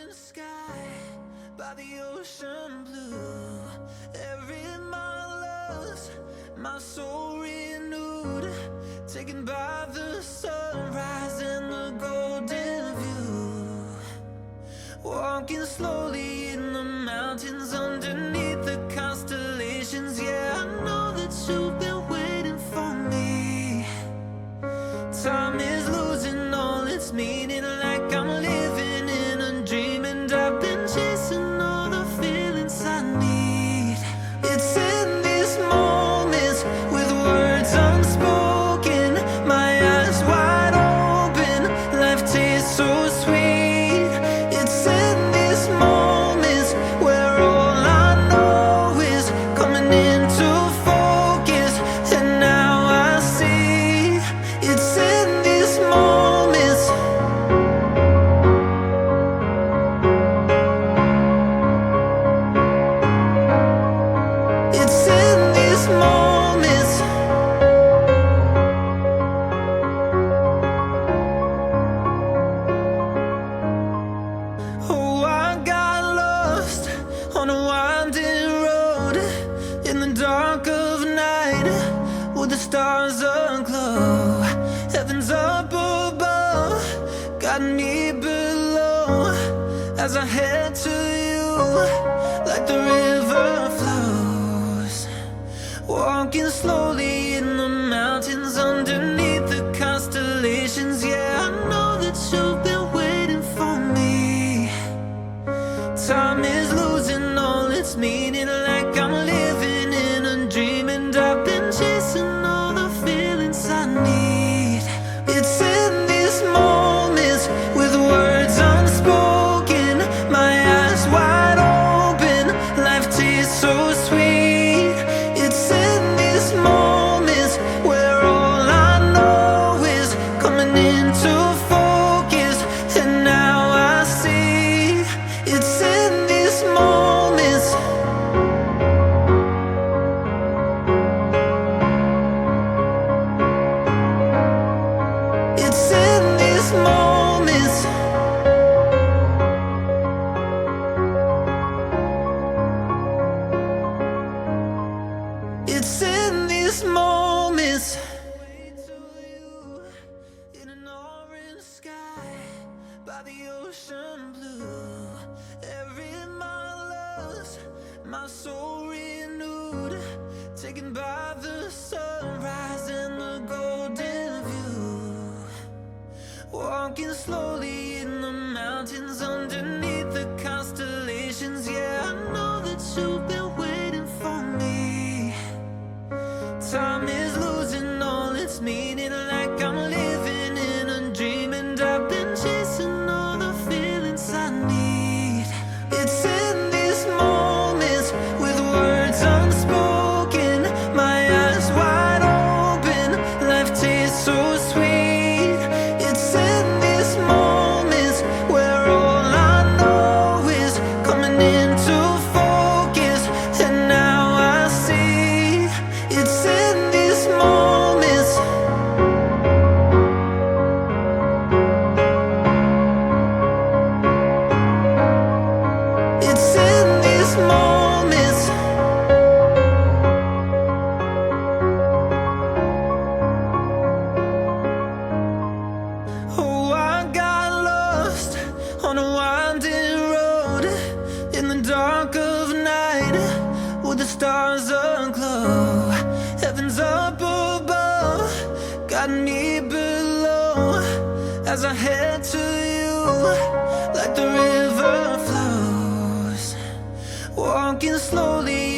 orange sky by the ocean blue. Every mile lost, my soul renewed, taken by the sunrise and the golden view. Walking slowly in the mountains underneath the constellations. Yeah, I know that you've been waiting for me. Time is losing all its meaning, like I'm living in a dream, and I've been chasing all the feelings I need. It's in these moments with words unspoken, my eyes wide open, life tastes so sweet. It's in these moments where all I know is coming into focus, and now I see. It's in these moments. It's in these moments. Oh, I got lost on a winding road in the dark of night, with the stars aglow. Heaven's up above, got me below, as I head to you like the river flows. Walking slowly in the mountains underneath the constellations. Yeah, I know that you've been waiting for me. Time is losing all its meaning, like I'm living in a dream, and I've been chasing all the feelings I need. It's in these moments with words unspoken, my eyes wide open, life tastes so sweet. It's in these moments where all I know is coming into focus, and now I see. It's in these moments. It's in these moments. It's in these moments. In an orange sky by the ocean blue. Every mile lost, my soul renewed, taken by the sunrise and the golden view. Walking slowly in the mountains underneath the constellations. Yeah, I know that you've been waiting for me. Time is losing all its meaning, like I'm living in a dream, and I've been chasing all the feelings I need. It's in these moments with words unspoken, my eyes wide open, life tastes so sweet. It's in these moments where all I know is coming into focus, and now I see. It's in these moments. It's in these moments. Oh, I got lost on a winding road in the dark of night, with the stars aglow. Heaven's up above, got me below, as I head to you like the river flows. Walking slowly